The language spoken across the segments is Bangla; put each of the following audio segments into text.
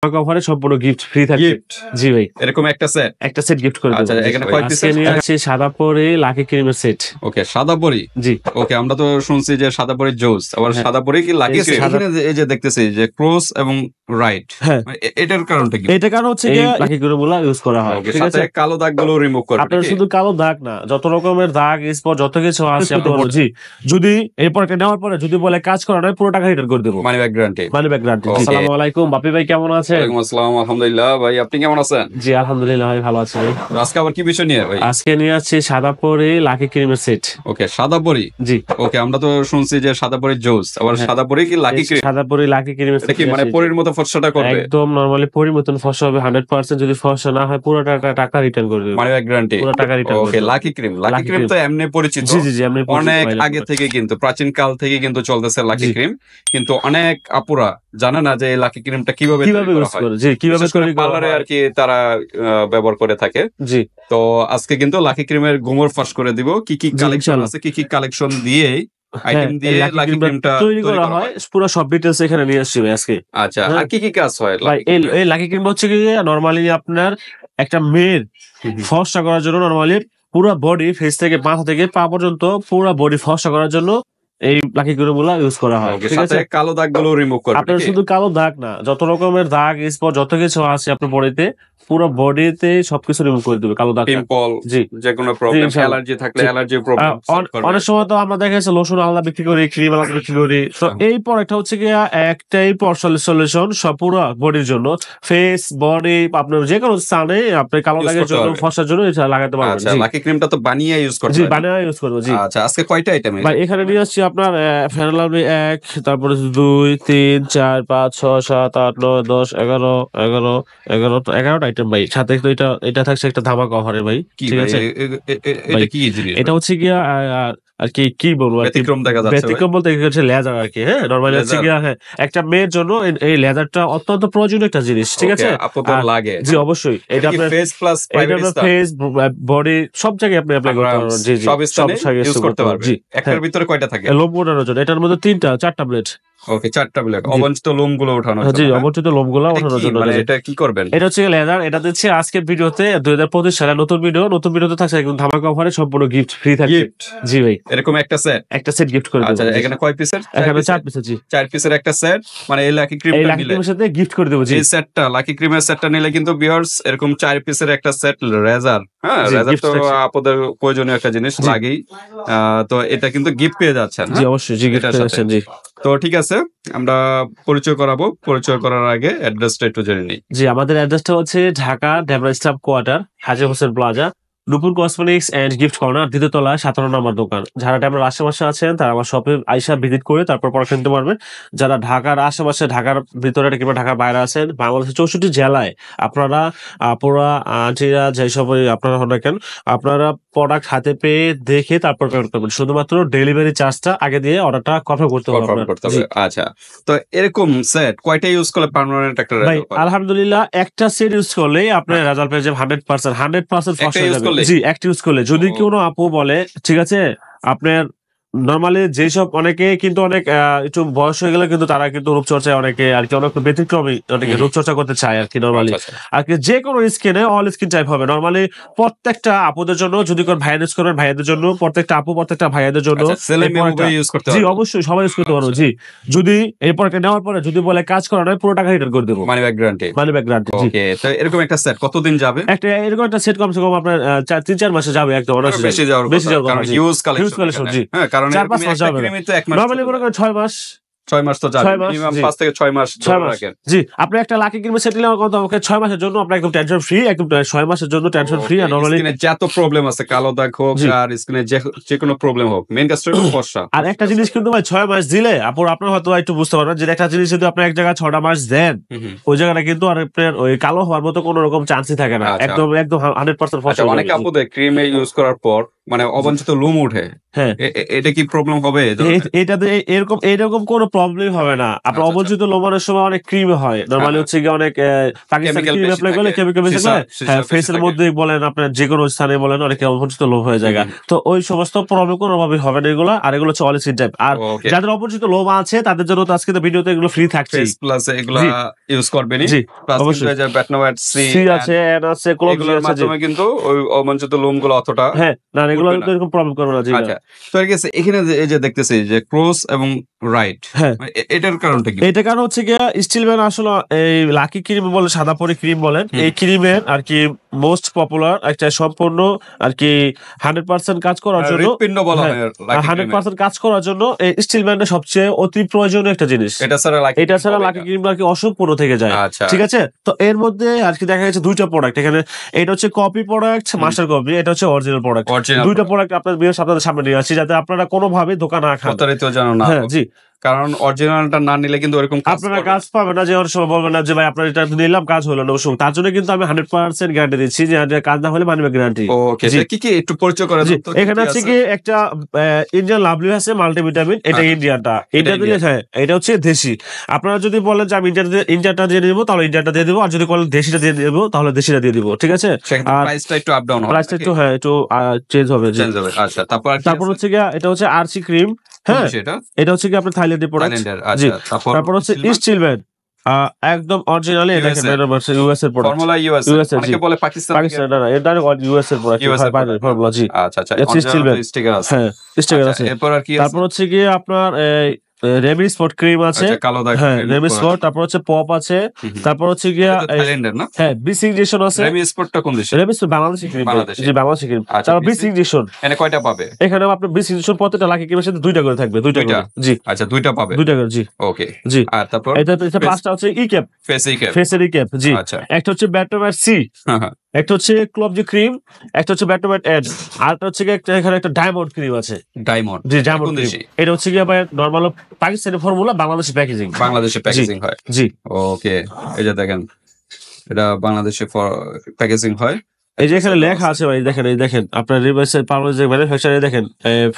অফারে সম্পূর্ণ গিফট ফ্রি থাকবে। গিফট জি ভাই, এরকম একটা সেট গিফট করে দেব। আচ্ছা, এখানে কয় পিস আজকে নিয়ে আসছি সাদা পরি লাকি ক্রিমের সেট। ওকে, সাদা পরি। জি ওকে, আমরা তো শুনছি যে সাদা পরি জোস, আবার হ্যাঁ। সাদা পরি কি লাকি এই সাদা- এখানে এই যে দেখতেছি যে ক্রস এবং রাইট, হ্যাঁ এটার কারণটা কি? এটা কারণ হচ্ছে এই লাকি গুলো ইউজ করা হয়। ওকে, ঠিক আছে, সাথে কালো দাগগুলো রিমুভ করবে আপনার নাকি? শুধু কালো দাগ না, যত রকমের দাগ স্পট যত কিছু আছে আপনি জি, যদি এই প্রোডাক্টটা নেওয়ার পরে যদি বলে কাজ করা নয় পুরো টাকা রিটার্ন করে দেবো। Money back guarantee. Money back guarantee. Okay. আসসালামু আলাইকুম বাপি ভাই, কেমন আছেন? ওয়ালাইকুম আসসালাম, আলহামদুলিল্লাহ। ভাই আপনি কেমন আছেন? জি আলহামদুলিল্লাহ ভাই, ভালো আছি ভাই। আজকে আবার কি বিষয় নিয়ে ভাই? আজকে নিয়ে আসছি সাদা পরি লাকি ক্রিমের সেট। ওকে, সাদা পরি। জি ওকে, আমরা তো শুনছি যে সাদা পরি জোস, আবার হ্যাঁ। সাদা পরি কি লাকি ক্রিম, সাদা পরি লাকি ক্রিমের এটা কি মানে পরির মতো ফর্সাটা করবে? একদম নরমালি পরি মতন ফর্সা হবে 100%। যদি ফর্সা না হয় পুরো টাকা রিটার্ন করে দেবে। মানি ব্যাক গ্যারান্টি। পুরো টাকা রিটার্ন ওকে, লাকি ক্রিম। লাকি ক্রিম তো এমনি পরিচিত, জি জি জি, আমি অনেক আগে থেকে, কিন্তু প্রাচীন কাল থেকে কিন্তু চলতেছে লাকি জি। ক্রিম। কিন্তু অনেক আপুরা জানে না যে এই লাকি ক্রিমটা কিভাবে কিভাবে ইউজ করে, জি কিভাবে তৈরি করা পার্লারে হয়। আর কি তারা ব্যবহার করে থাকে। জি তো আজকে কিন্তু লাকি ক্রিমের গোমর ফাঁস করে দিব, কি কি জি, কালেকশন ইনশাআল্লাহ। আছে, কি কি কালেকশন দিয়ে আইটেম দিয়ে এই লাকি ক্রিমটা তৈরি করা হয় পুরো সব ডিটেইলস এখানে নিয়ে আসছি ভাই আজকে। আচ্ছা, হ্যাঁ। আর কি কি কাজ হয় ভাই লাকি ক্রিমে? এই লাকি ক্রিম হচ্ছে কি নরমালি আপনার একটা মেয়ের ফর্সা করার জন্য নরমালি পুরো বডি ফেস থেকে মাথা থেকে পা পর্যন্ত পুরো বডি ফর্সা করার জন্য এই লাকি ক্রিম গুলো ইউজ করা হয়। ওকে, ঠিক আছে, সাথে কালো দাগগুলো রিমুভ করবে আপনার নাকি? শুধু কালো দাগ না, যত রকমের দাগ স্পট যত কিছু আছে আপনার বডিতে পুরো বডিতে সবকিছু রিমুভ করে দেবে কালো দাগ। পিম্পল, জি যে কোনো প্রবলেম, ইনশাআল্লাহ। অ্যালার্জি থাকলে জি। অ্যালার্জি প্রবলেম সলভ করবে। অনেক সময় তো আমরা দেখা যাচ্ছে লোশন আলাদা বিক্রি করি, ক্রিম আলাদা বিক্রি করি। তো এই প্রোডাক্টটা হচ্ছে কি একটাই সলিউশন সব পুরো বডির জন্য, ফেস বডি আপনার যে কোনো স্থানে আপনি কালো Use দাগের করতে জন্য পারবে। ফর্সার জন্য এটা লাগাতে পারবেন। আচ্ছা, জি লাকি ক্রিমটা তো বানিয়ে ইউজ করতে জি হয় না? বানিয়ে ইউজ করবো। জি আচ্ছা, আজকে কয়টা আইটেম? ভাই এখানে নিয়ে আসছি আপনার ফেনালাভি 1, তারপরে 2, 3, 4, 5, 6, 7, 8, 9, 10, 11টা আইটেম ভাই। সাথে তো এটা থাকছে একটা ধামাকা অফারে ভাই। কি ঠিক ভাই, আছে, এটা কি জিনিস? এটা হচ্ছে গিয়া আর কি কি বলবো আর কি, ব্যতিক্রম দেখা যাচ্ছে ভাই। ব্যতিক্রম বলতে কি হচ্ছে লেজার আর কি। হ্যাঁ নরমালি হচ্ছে Laser? গিয়া হ্যাঁ একটা মেয়ের জন্য এই লেজারটা অত্যন্ত প্রয়োজনীয় একটা জিনিস। ঠিক আছে, Okay, আপনাদের আর- লাগে। জি অবশ্যই এটা এটা কি আপনার ফেস প্লাস এটা প্রাইভেট আপনার স্টার? ফেস বডি সব জায়গায় আপনি অ্যাপ্লাই করতে পারবেন। জি জি সব স্থানে জায়গায় ইউজ use করতে পারবে। জি একটার হ্যাঁ। ভিতরে কয়টা থাকে? লোম ওঠানোর জন্য এটার মধ্যে 4টা ব্লেড। ওকে, 4টা ব্লেড, জি। অবাঞ্ছিত লোমগুলো ওঠানোর জি জন্য, হ্যাঁ? অবচিত লোমগুলো এটা ওঠানোর কি, জন্য। মানে জি। এটা কি করবেন? এটা হচ্ছে লেজার, এটা দিচ্ছে আজকের ভিডিওতে 2025 সালে নতুন ভিডিওতে থাকছে একদম ধামাকা অফারে সম্পূর্ণ গিফট ফ্রি থাকবে। গিফট জি ভাই, এরকম একটা সেট গিফট করে আচ্ছা, দেবো। এখানে কয় পিসের? এখানে 4 পিসের। জি 4 পিসের একটা সেট, মানে এই লাকি এই ক্রিমটা লাকি নিলে, ক্রিমের সাথে গিফট করে দেবো। জি এই সেটটা লাকি ক্রিমের সেটটা নিলে কিন্তু ভিউয়ার্স এরকম 4 পিসের একটা সেট রেজার, হ্যাঁ জি, রেজার gift তো থাকছে। আপনাদের প্রয়োজনীয় একটা জিনিস জি। লাগেই। তো এটা কিন্তু গিফট পেয়ে যাচ্ছেন, জি হ্যাঁ? অবশ্যই, জি গিফট এটার পেয়ে সাথে। যাচ্ছেন। জি তো ঠিক আছে, আমরা পরিচয় করাবো। পরিচয় করার আগে অ্যাড্রেসটা একটু জেনে নিই। জি আমাদের অ্যাড্রেসটা হচ্ছে Dhaka Demra staff quarter, Haji Hossain plaza, Nupur cosmetics and gift corner, দ্বিতীয় তলায় 17 নম্বর দোকান। যারা ডেমরার আশেপাশে আছেন তারা আমার শপে আইসা ভিজিট করে তারপর পরে কিনতে পারবেন। যারা ঢাকার আশেপাশে, ঢাকার ভিতরে কিংবা ঢাকার বাইরে আছেন, বাংলাদেশের 64 জেলায় আপনারা পুরা আন্টিরা যেসব আপনারা হন না কেন, আপনারা প্রোডাক্ট হাতে পেয়ে দেখে তারপর পেমেন্ট করবেন। শুধুমাত্র ডেলিভারি চার্জটা আগে দিয়ে অর্ডারটা কনফার্ম করতে হবে কনফার্ম আপনার। করতে জি হবে। আচ্ছা, তো এরকম সেট কয়টা ইউজ করলে পার্মানেন্ট একটা ভাই রেজাল্ট পাবেন? আলহামদুলিল্লাহ একটা সেট ইউজ করলেই আপনি রেজাল্ট পেয়ে যাবেন 100% একটা ফসল ইউজ যাবে। করলে? জি একটা ইউজ করলে যদি ও। কোনো আপু বলে ঠিক আছে আপনার নরমালি যেসব অনেকে কিন্তু অনেক একটু বয়স হয়ে গেলে কিন্তু তারা কিন্তু রূপচর্চায় অনেকে আর কি অনেক ব্যতিক্রমী অনেকে রূপচর্চা করতে চায় আর কি নরমালি। আচ্ছা, আর কি যে কোনো স্কিনে অল স্কিন টাইপ হবে নরমালি। প্রত্যেকটা আপুদের জন্য যদি কোন ভাইয়া ইউজ করেন ভাইয়াদের জন্য, প্রত্যেকটা আপু প্রত্যেকটা ভাইয়াদের জন্য আচ্ছা, ছেলে এই মেয়ে প্রোডাক্টটা- উভয়ই ইউজ করতে জি পারবে? অবশ্যই সবাই ইউজ করতে পারবো। আচ্ছা। জি যদি এই প্রোডাক্টটা নেওয়ার পরে যদি বলে কাজ করা নয় পুরো টাকা রিটার্ন করে দেবো। Money back guarantee. Money back guarantee. জি ওকে, তো এরকম একটা সেট কতদিন যাবে? একটা এরকম একটা সেট কমসে কম আপনার 3-4 মাসে যাবে একদম অনায়াসে বেশি যাবে। যাওয়ার বেশি কথা, যাওয়ার কারণ কথা। জি হিউজ Huge collection, কালেকশন। জি। হ্যাঁ, কারণ 4-5 এরকম মাস একটা যাবে না। ক্রিমই তো 1 মাস নরমালি মনে করেন 6 মাস। 6 মাস তো যাবে, 6 মাস, মিনিমাম জি। 5 থেকে 6 মাস 6 ধরে মাস। রাখেন। জি আপনি একটা লাকি ক্রিমের সেট নিলে কত আমাকে 6 মাসের জন্য আপনার একদম টেনশন ফ্রি, একদম 6 মাসের জন্য টেনশন ফ্রি। আর নরমালি স্কিনে যত প্রবলেম আছে, কালো দাগ হোক জি। আর স্কিনে যে কোনো প্রবলেম হোক, মেইন কাজটা হলো ফর্সা। আর একটা জিনিস কিন্তু ভাই 6 মাস দিলে আপনার হয়তো একটু বুঝতে পারবেন যে একটা জিনিস যদি আপনি এক জায়গায় 6টা মাস দেন ওই জায়গাটা কিন্তু আর আপনার ওই কালো হওয়ার মতো কোনো রকম চান্সই থাকে না। আচ্ছা। একদম 100% আচ্ছা, ফসল। অনেক আপুদের ক্রিমে ইউজ করার পর মানে অবাঞ্ছিত লোম উঠে, হ্যাঁ এটা কি প্রবলেম হবে? এটাতে এরকম কোনো প্রবলেম হবে না। আপনার আচ্ছা, অবঞ্চিত লোমানোর সময় অনেক ক্রিম হয়, নরমালি হ্যাঁ। হচ্ছে গিয়ে অনেক পাকিস্তানি Chemical ক্রিম বেশি অ্যাপ্লাই করলে থাকে, কেমিক্যাল বেশি সীসা- হয়, সীসা হ্যাঁ বেশি ফেসের থাকে। মধ্যে বলেন, আপনার যে কোনো স্থানে বলেন, অনেকে অবঞ্চিত লোভ হয়ে যায়। তো ওই সমস্ত প্রবলেম কোনোভাবে হবে না এগুলো। আর এগুলো হচ্ছে অয়েল স্কিন টাইপ। আর ওকে। যাদের অপরিচিত লোম আছে তাদের জন্য তো আজকে তো ভিডিওতে এগুলো ফ্রি থাকছে। ফেস প্লাস এগুলা জি। ইউজ করবেনি। জি প্লাস কিন্তু অবশ্যই। এই যে ব্যাটনোয়েট সি সি আছে, এন আছে, ক্লোভ এগুলোর আছে। জি মাধ্যমে কিন্তু ওই অবাঞ্ছিত লোমগুলো অতটা হ্যাঁ, না এগুলো উঠবে না। তো এরকম প্রবলেম করবে না। জি না। আচ্ছা, তো আর গেছে এখানে যে এই যে দেখতেছি যে ক্রস এবং রাইট, হ্যাঁ এটার কারণটা কি? এটা কারণ হচ্ছে গিয়া স্টিলম্যান আসলে এই লাকি ক্রিম বলে, সাদা পরি ক্রিম বলেন, এই ক্রিমের আর কি মোস্ট পপুলার একটা সম্পূর্ণ আর কি 100% কাজ করার জন্য, হৃৎপিণ্ড বলা হয় Lucky Cream-এর। 100% কাজ করার জন্য এই স্টিলম্যানটা সবচেয়ে অতি প্রয়োজনীয় একটা জিনিস। এটা ছাড়া লাকি এটা ছাড়া লাকি ক্রিম আর কি অসম্পূর্ণ থেকে যায়। আচ্ছা। ঠিক আছে, তো এর মধ্যে আর কি দেখা যাচ্ছে দুইটা প্রোডাক্ট এখানে। এটা হচ্ছে কপি প্রোডাক্ট, মাস্টার কপি। এটা হচ্ছে অরিজিনাল প্রোডাক্ট। Original দুইটা প্রোডাক্ট আপনাদের সামনে নিয়ে আসছি, যাতে আপনারা কোনোভাবে দোকান না খান। প্রতারিত যেন না হ্যাঁ হোক। জি, কারণ অরিজিনালটা না নিলে কিন্তু ওরকম কাজ আপনারা করবে কাজ না। পাবেন না, যে অনেক সময় বলবেন না যে ভাই আপনার এটা নিলাম কাজ হলো না। অবশ্যই তার জন্য কিন্তু আমি 100% গ্যারান্টি দিচ্ছি যে কাজ না হলে মানিব্যাগ গ্যারান্টি। ওকে, জি। কি কি একটু পরিচয় করে জি, দাও তো, কি এখানে কি হচ্ছে আছে? কি একটা ইন্ডিয়ান লাভলি আছে মাল্টিভিটামিন, এটা হ্যাঁ, ইন্ডিয়ানটা। এটা ইন্ডিয়া দিলে Indian। হ্যাঁ, এটা হচ্ছে দেশি। আপনারা যদি বলেন যে আমি ইন্ডিয়ানটা দিয়ে দেবো, তাহলে ইন্ডিয়ানটা দিয়ে দেবো। আর যদি বলেন দেশিটা দিয়ে দেবো, তাহলে দেশিটা দিয়ে দিবো। ঠিক আছে, সেক্ষেত্রে আর প্রাইসটা একটু আপ ডাউন হবে প্রাইসটা নাকি? একটু হ্যাঁ একটু চেঞ্জ হবে। জি, চেঞ্জ হবে। আচ্ছা, তারপর আর কি তারপর আছে? হচ্ছে গিয়া এটা হচ্ছে আরসি ক্রিম। হ্যাঁ, সেটা এটা হচ্ছে কি আপনার থাইল্যান্ডের প্রোডাক্ট। থাইল্যান্ডের। জি, আচ্ছা, তারপর হচ্ছে Stillman? স্টিলম্যান, একদম অরিজিনালি দেখেন, USA ইউএস এর প্রোডাক্ট। ফর্মুলা ইউএসএ, ইউএস এর, জি। অনেকে বলে পাকিস্তান থেকে। পাকিস্তান, না না, এটা ইউএস এর প্রোডাক্ট, ইউএসএ বাইরের প্রোডাক্ট। ফর্মুলা। জি, আচ্ছা, আচ্ছা, এটা অরিজিনাল স্টিলম্যান। স্টিকার আছে। হ্যাঁ স্টিকার আচ্ছা, আছে। এরপর আর কি আছে? তারপর হচ্ছে গিয়ে আপনার রেমি স্পট ক্রিম আছে। আচ্ছা, কালো দাগ হ্যাঁ remove রেমি করা। স্পট, তারপর হচ্ছে পপ আছে। হুম। তারপর হচ্ছে গিয়া এটা তো থাইল্যান্ডের না? হ্যাঁ বিসিংজেশন আছে। রেমি স্পটটা কোন দেশে? রেমি স্পট বাংলাদেশি ক্রিম। বাংলাদেশি। জি বাংলাদেশি ক্রিম। আচ্ছা, তারপর বিসিংজেশন, এনে কয়টা পাবে? এখানে আপনার বিসিংজেশন প্রত্যেকটা লাকি ক্রিমের সাথে দুইটা করে থাকবে, দুইটা করে। জি আচ্ছা, দুইটা পাবে। দুইটা করে। জি ওকে। জি। আর তারপর এটা পাঁচটা হচ্ছে ই ক্যাপ, ফেস ক্যাপ। ফেসের ই ক্যাপ। জি, আচ্ছা। একটা হচ্ছে ব্যাটম্যাট সি, হ্যাঁ, হ্যাঁ। একটা হচ্ছে ক্লব যে ক্রিম, একটা হচ্ছে ব্যাটম্যাট এড, আর একটা হচ্ছে গিয়ে এখানে একটা ডায়মন্ড ক্রিম আছে। ডায়মন্ড। জি ডায়মন্ড কোন ক্রিম। দেশি? এটা হচ্ছে গিয়ে ভাই normal Pakistani formula, Bangladeshi packaging. বাংলাদেশে প্যাকেজিং হয়। জি, ওকে, এই যে দেখেন, এটা বাংলাদেশে প্যাকেজিং হয়। এই যে এখানে লেখা আছে ভাই, দেখেন, এই দেখেন আপনার রিভার্সের পাবলিক যে ম্যানুফ্যাকচার, দেখেন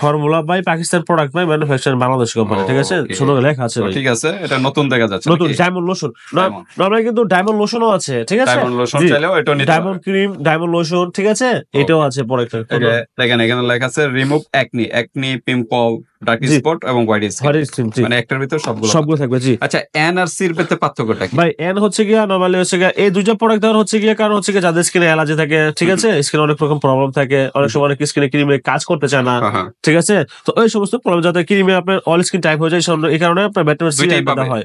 formula by Pakistan, product by manufacture Bangladesh company. ঠিক আছে, Okay. সুন্দর লেখা আছে তো ভাই। ঠিক আছে, এটা নতুন দেখা যাচ্ছে নতুন নাকি? Diamond lotion, Diamond। নরমালি কিন্তু ডায়মন্ড লোশনও আছে। ঠিক আছে, ডায়মন্ড লোশন জি। চাইলেও এটা নিতে ডায়মন্ড পারবে। ক্রিম, ডায়মন্ড লোশন, ঠিক আছে, এটাও আছে প্রোডাক্ট। এই যে দেখেন, এখানে লেখা আছে রিমুভ একনি, পিম্পল, ডার্ক জি। স্পট এবং হোয়াইট স্কিন। জি, মানে একটার ভিতর সবগুলো। সবগুলো থাকবে। জি আচ্ছা, এন আর সির ভিতরে পার্থক্যটা কি? ভাই, এন হচ্ছে গিয়া নরমালি হচ্ছে গিয়া এই দুইটা প্রোডাক্ট দেওয়ার হচ্ছে গিয়া কারণ হচ্ছে গিয়া যাদের স্কিনে অ্যালার্জি থাকে, ঠিক আছে, স্কিনে অনেক রকম প্রবলেম থাকে, অনেক সময় অনেক স্কিনে ক্রিমে কাজ করতে চায় না। হ্যাঁ, হ্যাঁ। ঠিক আছে, তো ওই সমস্ত প্রবলেম যাতে ক্রিমে আপনার অল স্কিন টাইপ হয়ে যায়, এই কারণে আপনার ব্যাটম্যান সি দুইটাই পাবে। হয়।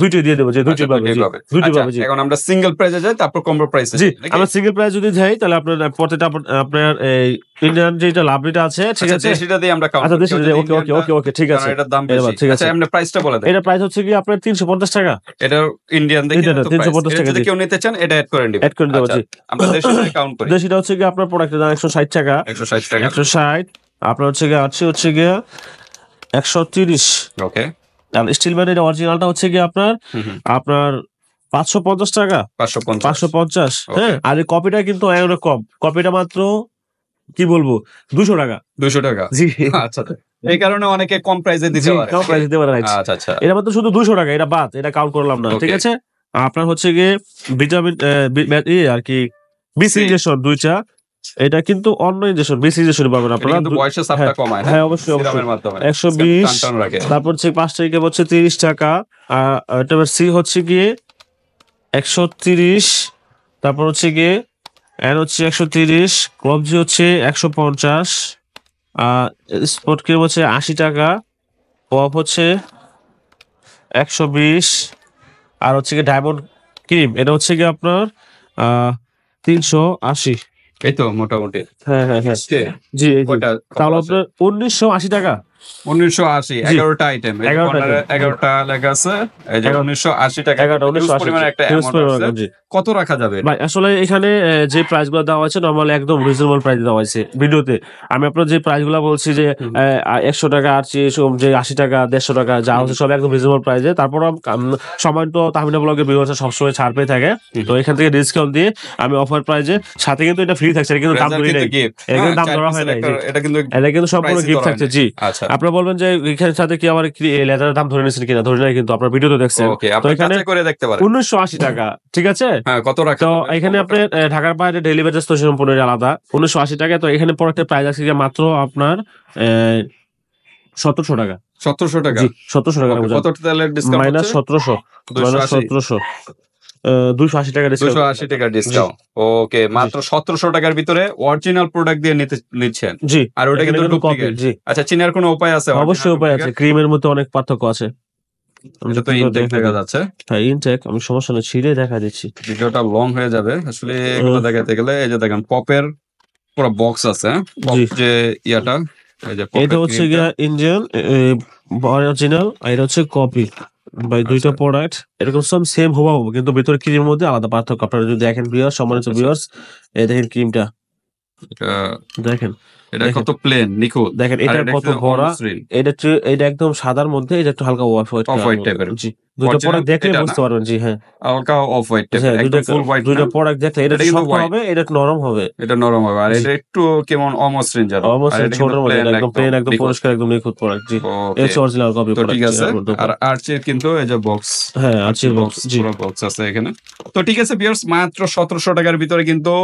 দুইটাই দিয়ে দেবো। যে দুইটাই আচ্ছা, পাবে। দুইটাই জি, পাবে। দুইটাই আচ্ছা, পাবে। জি, এখন আমরা সিঙ্গেল প্রাইসে যাই, তারপর কম্বো প্রাইসে জি, যাই, আমরা সিঙ্গেল প্রাইস যদি যাই, তাহলে আপনার প্রত্যেকটা আপনার এই ইন্ডিয়ান যেটা লাভলিটা আছে, ঠিক আছে। দেশিটা দিয়ে আমরা কাউন্ট আচ্ছা করি। দেশি, কেউ যদি ওকে ওকে ওকে ওকে, ঠিক আছে। কারণ এটার দাম এবার বেশি। ঠিক আছে, আচ্ছা, এমনি প্রাইসটা বলে দেন। এটা প্রাইস হচ্ছে কি আপনার 350 টাকা। এটা ইন্ডিয়ান দেখে Indian, এত প্রাইস। 350 এটা টাকা যদি দিয়ে। কেউ নিতে চান, এটা এড করে নিবেন। Add করে দেবো, আচ্ছা, জি। আমরা দেশিটা কাউন্ট করি। দেশিটা হচ্ছে কি আপনার প্রোডাক্টের দাম 160 টাকা। 160 টাকা। 160, আপনার হচ্ছে গিয়ে 130। ওকে। আর স্টিলম্যান এর অরিজিনালটা হচ্ছে গিয়ে আপনার হুম। আপনার 550 টাকা। 550। 550। Okay. হ্যাঁ, আর এই কপিটা কিন্তু অনেক কম। কপিটা মাত্র কি বলবো 200 টাকা। 200 টাকা। জি, আচ্ছা, এই কারণে অনেকে কম প্রাইসে দিতে জি, পারে। কম প্রাইসে দিতে পারে, right। আচ্ছা, আচ্ছা। এটা মাত্র শুধু 200 টাকা, এটা বাদ, এটা কাউন্ট করলাম না। Okay. ঠিক আছে, আপনার হচ্ছে গিয়ে ভিটামিন আর কি বিসি ইনজেকশন দুইটা, এটা কিন্তু অন্য ইনজেকশন, বিসি ইনজেকশন পাবেন এটা আপনারা। কিন্তু বয়সের চাপটা হ্যাঁ, কমায় না? হ্যাঁ অবশ্যই অবশ্যই। সিরামের মাধ্যমে 120। টান রাখে। তারপর হচ্ছে 5 টাকা হচ্ছে 30 টাকা। আর ভিটামিন সি হচ্ছে গিয়ে 130। তারপর হচ্ছে গিয়ে এন হচ্ছে 130, ক্লবজি হচ্ছে 150, স্পট ক্রিম হচ্ছে 80 টাকা, পপ হচ্ছে 120, আর হচ্ছে গিয়ে ডায়মন্ড ক্রিম এটা হচ্ছে গিয়ে আপনার 380। এই তো মোটামুটি। হ্যাঁ হ্যাঁ হ্যাঁ, আজকে জি এই জি। কয়টা তাহলে couple আছে? আপনার 1980 টাকা। 1980 জি। 11টা আইটেম, 11টা item। 11টা লেখা আছে, এই যে 11 1980 টাকা, 11টা হিউজ 1980 পরিমাণে একটা হিউজ অ্যামাউন্ট পরিমাণ আছে। জি। কত রাখা যাবে এটা? ভাই আসলে এখানে যে প্রাইস গুলো দেওয়া হয়েছে নর্মালি একদম রিজনেবল প্রাইস দেওয়া হয়েছে ভিডিওতে। আমি আপনার যে প্রাইস গুলো বলছি যে হুম। 100 টাকা আর যে 80 টাকা 150 টাকা যা হচ্ছে সব একদম রিজনেবল প্রাইসে। তারপর সময় তো তাহমিনা ব্লগের ভিউয়ার্স সবসময় ছাড় পেয়ে থাকে, তো এখান থেকে ডিসকাউন্ট দিয়ে আমি অফার প্রাইসে, সাথে কিন্তু এটা ফ্রি থাকছে, এটা কিন্তু দাম রেজার ধরি কিন্তু নাই, গিফট, এটা কিন্তু দাম 4 ধরা হয় পিসের নাই একটা, জি। এটা কিন্তু এটা কিন্তু সম্পূর্ণ প্রাইসই গিফট ধরা থাকছে হয়নি। জি। আচ্ছা, আপনারা বলবেন যে এখানে সাথে কি আমার লেদারের দাম ধরে নিয়েছেন কিনা, ধরে নাই কিন্তু আপনার ভিডিওতে দেখছেন। ওকে, তো আপনি এখানে যাচাই করে দেখতে পারেন। 1980 টাকা, ঠিক আছে। হ্যাঁ, কত রাখা তো যাবে? এখানে আপনি ঢাকার বাইরে ডেলিভারি চার্জ তো সম্পূর্ণ আলাদা, 1980 টাকা। তো এখানে প্রোডাক্টের প্রাইস আছে গিয়ে মাত্র আপনার 1700 টাকা 1700 টাকা। জি। 1700 টাকা ওকে, কত তাহলে ডিসকাউন্ট মাইনাস হচ্ছে? 1700 মাইনাস 280, 1700 280 টাকা ডিসকাউন্ট 280 টাকা ডিসকাউন্ট। ওকে, মাত্র 1700 টাকার ভিতরে অরিজিনাল প্রোডাক্ট দিয়ে নিচ্ছেন। জি। আর ওটা এখানে কিন্তু কিন্তু কপি ডুপ্লিকেট। জি। আচ্ছা, চিনার কোনো উপায় আছে? অবশ্যই উপায় আছে, ক্রিমের মধ্যে অনেক পার্থক্য আছে। আমি এটা তো যদি ইনটেক দেখা দেখা দিই। যাচ্ছে। হ্যাঁ ইনটেক, আমি সমস্যা নেই ছিঁড়ে দেখা দিচ্ছি। ভিডিওটা লং হয়ে যাবে আসলে এগুলো দেখাতে গেলে। এই যে দেখেন পপের পুরো বক্স আছে, পপ জি। যে ইয়াটা, এই যে এটা পপের হচ্ছে ক্রিমটা। গিয়া ইন্ডিয়ান অরিজিনাল, আর এটা হচ্ছে কপি। ভাই দুইটা আচ্ছা, প্রোডাক্ট এরকম সব সেম হুবহু, কিন্তু ভিতরে ক্রিমের মধ্যে আলাদা পার্থক্য। আপনারা যদি দেখেন ভিউয়ার্স, সম্মানিত আচ্ছা, ভিউয়ার্স, এই দেখেন ক্রিমটা, এটা দেখেন এটা দেখেন কত প্লেন নিখুঁত। দেখেন আর এটা এটা কত হচ্ছে ভরা। অমসৃণ, এটা একদম সাদার মধ্যে, এটা একটু হালকা অফ হোয়াইট অফ হোয়াইট টাইপের। জি। দুইটা অরিজিনাল প্রোডাক্ট দেখলে এটা না, বুঝতে পারবেন জি। হ্যাঁ হালকা অফ হোয়াইট টাইপের, হ্যাঁ, একদম ফুল হোয়াইট না। দুইটা প্রোডাক্ট দেখলে এটা এটা কিন্তু শক্ত হোয়াইট, হবে, এটা একটু নরম হবে। এটা নরম হবে, আর জি। এটা একটু কেমন অমসৃণ যেন। আর অবশ্যই এটা ছোট কিন্তু মধ্যে, প্লেন এটা একদম একদম প্লেন, একদম নিখুঁত। পরিষ্কার, একদম নিখুঁত প্রোডাক্ট জি। ওকে, এটা অরিজিনাল কপি তো ঠিক প্রোডাক্ট আছে। আর আর্চির কিন্তু এই যে বক্স, হ্যাঁ আছে আর্চির বক্স বক্স, জি। পুরো বক্স আছে এখানে। তো ঠিক আছে ভিউয়ার্স, মাত্র 1700 টাকার ভিতরে কিন্তু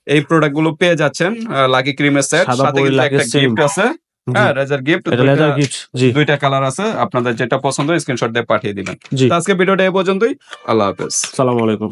এই প্রোডাক্ট গুলো পেয়ে যাচ্ছেন। লাকি ক্রিমের সেট, সাদা সাথে পরি কিন্তু লাগে একটা সেম গিফট আছে। জি। হ্যাঁ, রেজার গিফট, এটা লেদার গিফট জি। দুইটা কালার আছে, আপনাদের যেটা পছন্দ স্ক্রিনশট দিয়ে পাঠিয়ে দিবেন। জি। তো আজকে ভিডিওটা এই পর্যন্তই। আল্লাহ হাফেজ। সালাম আলাইকুম।